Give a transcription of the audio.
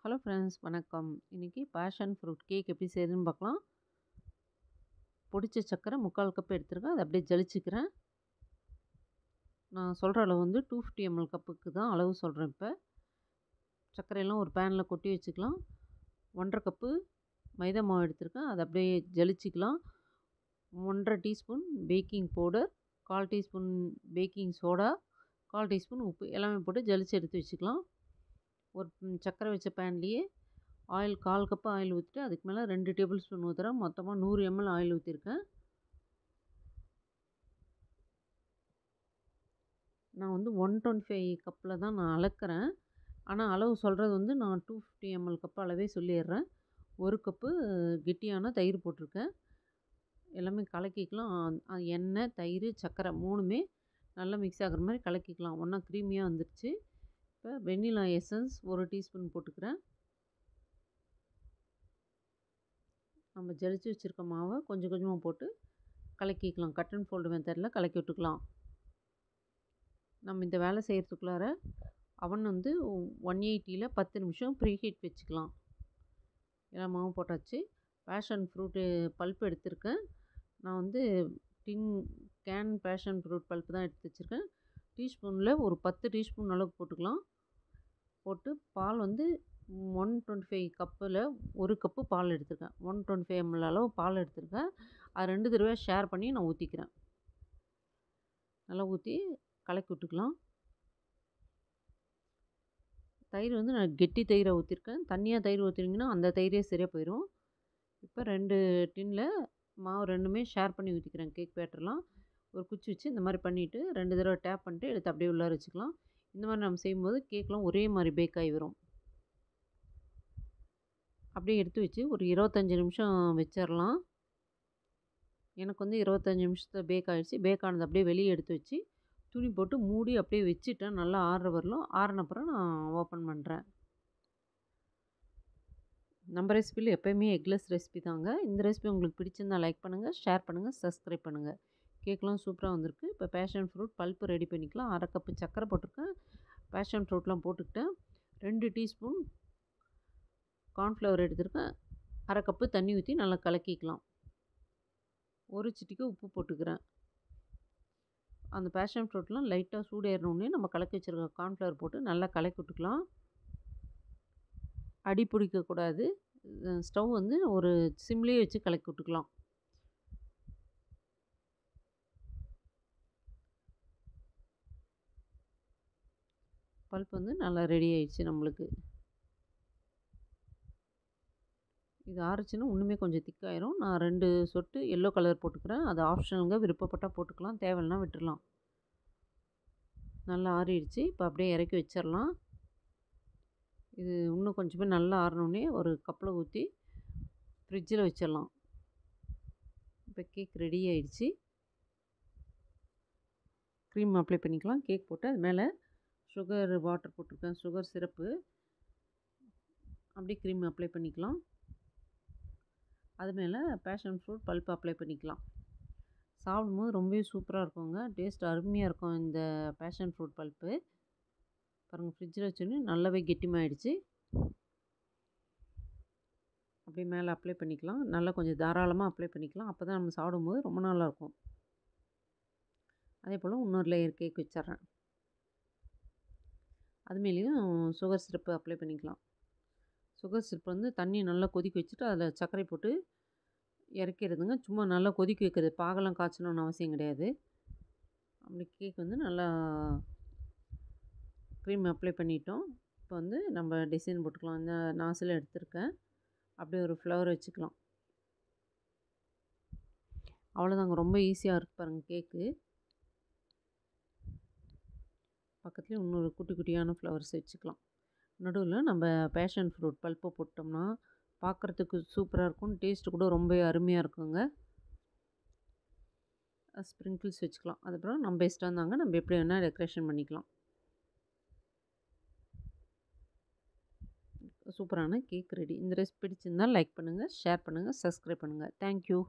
Hello friends, வணக்கம். இன்றைக்கி passion fruit cake எப்படி செய்யுதுன்னு பார்க்கலாம். பொடிச்ச சர்க்கரை 3/4 கப் எடுத்துருக்கேன். அதை அப்படியே ஜலிச்சுக்கிறேன். நான் சொல்கிற அளவு வந்து 250 ml கப்புக்கு தான் அளவு சொல்கிறேன். இப்போ சர்க்கரையெல்லாம் ஒரு பேனில் கொட்டி வச்சுக்கலாம். 1.5 கப்பு மைதா மாவு எடுத்துருக்கேன். அதை அப்படியே ஜலிச்சிக்கலாம். 1.5 teaspoon baking powder, 1/4 teaspoon baking soda, 1/4 teaspoon உப்பு எல்லாமே போட்டு ஜலிச்சு எடுத்து வச்சுக்கலாம். ஒரு சர்க்கரை வச்ச பேன்லேயே ஆயில் 1/4 கப்பு ஆயில் ஊற்றிட்டு அதுக்கு மேலே 2 டேபிள் ஸ்பூன் ஊற்றுறேன். மொத்தமாக 100 ml ஆயில் ஊற்றிருக்கேன். நான் வந்து 125 கப்பில் தான் நான் அளக்கிறேன். ஆனால் அளவு சொல்கிறது வந்து நான் 250 ml கப் அளவே சொல்லிடுறேன். 1 கப்பு கெட்டியான தயிர் போட்டிருக்கேன். எல்லாமே கலக்கிக்கலாம். எண்ணெய், தயிர், சர்க்கரை 3மே நல்லா மிக்ஸ் ஆகிற மாதிரி கலக்கிக்கலாம். ஒன்றா க்ரீமியாக வந்துடுச்சு. இப்போ வெண்ணிலா எசன்ஸ் 1 டீஸ்பூன் போட்டுக்கிறேன். நம்ம ஜலிச்சு வச்சுருக்க மாவை கொஞ்சம் கொஞ்சமாக போட்டு கலக்கிக்கலாம். கட் அண்ட் ஃபோல்டு மெத்தடில் கலக்கி விட்டுக்கலாம். நம்ம இந்த வேலை செய்கிறதுக்குள்ளார அவன் வந்து 180ல் 10 நிமிஷம் ப்ரீ ஹீட் வச்சுக்கலாம். எல்லா மாவும் போட்டாச்சு. பேஷன் ஃப்ரூட்டு பல்ப் எடுத்திருக்கேன். நான் வந்து கேன் பேஷன் ஃப்ரூட் பல்ப்பு தான் எடுத்து வச்சுருக்கேன். டீஸ்பூனில் ஒரு 10 டீஸ்பூன் அளவுக்கு போட்டுக்கலாம். போட்டு பால் வந்து 125 கப்பில் 1 கப்பு பால் எடுத்திருக்கேன். 125 ml அளவு பால் எடுத்திருக்கேன். அது 2 தடவை ஷேர் பண்ணி நான் ஊற்றிக்கிறேன். நல்லா ஊற்றி கலக்கி விட்டுக்கலாம். தயிர் வந்து நான் கெட்டி தயிரை ஊற்றிருக்கேன். தண்ணியாக தயிர் ஊற்றினீங்கன்னா அந்த தயிரே சரியாக போயிடும். இப்போ 2 டின்னில் மாவு 2மே ஷேர் பண்ணி ஊற்றிக்கிறேன். கேக் பேட்டர்லாம் ஒரு குச்சி வச்சு இந்த மாதிரி பண்ணிவிட்டு 2 தடவை டேப் பண்ணிட்டு எடுத்து அப்படியே உள்ளார வச்சுக்கலாம். இந்த மாதிரி நம்ம செய்யும்போது கேக்லாம் ஒரே மாதிரி பேக் ஆகி வரும். அப்படியே எடுத்து வச்சு ஒரு 25 நிமிஷம் வச்சிடலாம். எனக்கு வந்து 25 நிமிஷத்தில் பேக் ஆகிடுச்சு. பேக் ஆனது அப்படியே வெளியே எடுத்து வச்சு துணி போட்டு மூடி அப்படியே வச்சுட்டேன். நல்லா ஆறுற வரலும். ஆறினப்புறம் நான் ஓப்பன் பண்ணுறேன். நம்ம ரெசிபியில் எப்போயுமே எக்லெஸ் ரெசிபி தாங்க. இந்த ரெசிபி உங்களுக்கு பிடிச்சிருந்தா லைக் பண்ணுங்கள், ஷேர் பண்ணுங்கள், சப்ஸ்கிரைப் பண்ணுங்கள். கேக்லாம் சூப்பராக வந்திருக்கு. இப்போ பேஷன் ஃப்ரூட் பல்ப்பு ரெடி பண்ணிக்கலாம். 1/2 கப்பு சர்க்கரை போட்டிருக்கேன். பேஷன் ஃப்ரூட்லாம் போட்டுக்கிட்டேன். 2 டீஸ்பூன் கார்ன்ஃப்ளவர் எடுத்துருக்கேன். 1/2 கப்பு தண்ணி ஊற்றி நல்லா கலக்கிக்கலாம். 1 சிட்டிக்கு உப்பு போட்டுக்கிறேன். அந்த பேஷன் ஃப்ரூட்லாம் லைட்டாக சூடேறினோடனே நம்ம கலக்கி வச்சுருக்க கார்ன்ஃப்ளவர் போட்டு நல்லா கலக்கி விட்டுக்கலாம். அடி பிடிக்கக்கூடாது. ஸ்டவ் வந்து ஒரு சிம்லேயே வச்சு கலக்கி விட்டுக்கலாம். பல்ப் வந்து நல்லா ரெடி ஆயிடுச்சு நம்மளுக்கு. இது ஆறுச்சுன்னா இன்னுமே கொஞ்சம் திக்காயிரும். நான் 2 சொட்டு எல்லோ கலர் போட்டுக்கிறேன். அது ஆப்ஷனலுங்க, விருப்பப்பட்டால் போட்டுக்கலாம், தேவையில்லைனா விட்டுடலாம். நல்லா ஆறிடுச்சு. இப்போ அப்படியே இறக்கி வச்சிடலாம். இது இன்னும் கொஞ்சமே நல்லா ஆறினோடனே ஒரு கப்பில் ஊற்றி ஃப்ரிட்ஜில் வச்சிடலாம். இப்போ கேக் ரெடி ஆயிடுச்சு. க்ரீம் அப்ளை பண்ணிக்கலாம். கேக் போட்டு அது மேலே சுகர் வாட்டர் போட்டிருக்கேன், சுகர் சிரப்பு. அப்படியே க்ரீம் அப்ளை பண்ணிக்கலாம். அது மேலே பேஷன் ஃப்ரூட் பல்ப் அப்ளை பண்ணிக்கலாம். சாப்பிடும்போது ரொம்பவே சூப்பராக இருக்குங்க. டேஸ்ட் அருமையாக இருக்கும் இந்த பேஷன் ஃப்ரூட் பல்ப்பு. பாருங்கள், ஃப்ரிட்ஜில் வச்சோன்னே நல்லாவே கெட்டிமாயிடுச்சு. அப்படியே மேலே அப்ளை பண்ணிக்கலாம். நல்லா கொஞ்சம் தாராளமாக அப்ளை பண்ணிக்கலாம். அப்போ தான் நம்ம சாப்பிடும்போது ரொம்ப நல்லாயிருக்கும். அதே போல் இன்னொரு லேயர் கேக் வச்சிட்றேன். அதுமேலேயும் சுகர் சிரப்பு அப்ளை பண்ணிக்கலாம். சுகர் சிரப்பு வந்து தண்ணி நல்லா கொதிக்க வச்சுட்டு அதில் சர்க்கரை போட்டு இறக்கிடுதுங்க. சும்மா நல்லா கொதிக்க வைக்கிறது. பாகெல்லாம் காய்ச்சணும்னு அவசியம் கிடையாது. அப்படி கேக் வந்து நல்லா க்ரீம் அப்ளை பண்ணிட்டோம். இப்போ வந்து நம்ம டிசைன் போட்டுக்கலாம். இந்த நாசில் எடுத்துருக்கேன். அப்படியே ஒரு ஃப்ளவர் வச்சுக்கலாம். அவ்வளோதாங்க. ரொம்ப ஈஸியாக இருக்குது பாருங்கள் கேக்கு. பக்கத்துலேயே இன்னொரு குட்டி குட்டியான ஃப்ளவர்ஸ் வச்சுக்கலாம். நடுவில் நம்ம பேஷன் ஃப்ரூட் பல்ப்பை போட்டோம்னா பார்க்குறதுக்கு சூப்பராக இருக்கும். டேஸ்ட்டு கூட ரொம்ப அருமையாக இருக்குங்க. ஸ்ப்ரிங்கிள்ஸ் வச்சுக்கலாம். அதுக்கப்புறம் நம்ம இஷ்டம் தாங்க. நம்ம எப்படி வேணால் டெக்கரேஷன் பண்ணிக்கலாம். சூப்பரான கேக் ரெடி. இந்த ரெசிபி பிடிச்சிருந்தால் லைக் பண்ணுங்கள், ஷேர் பண்ணுங்கள், சப்ஸ்கிரைப் பண்ணுங்கள். தேங்க்யூ.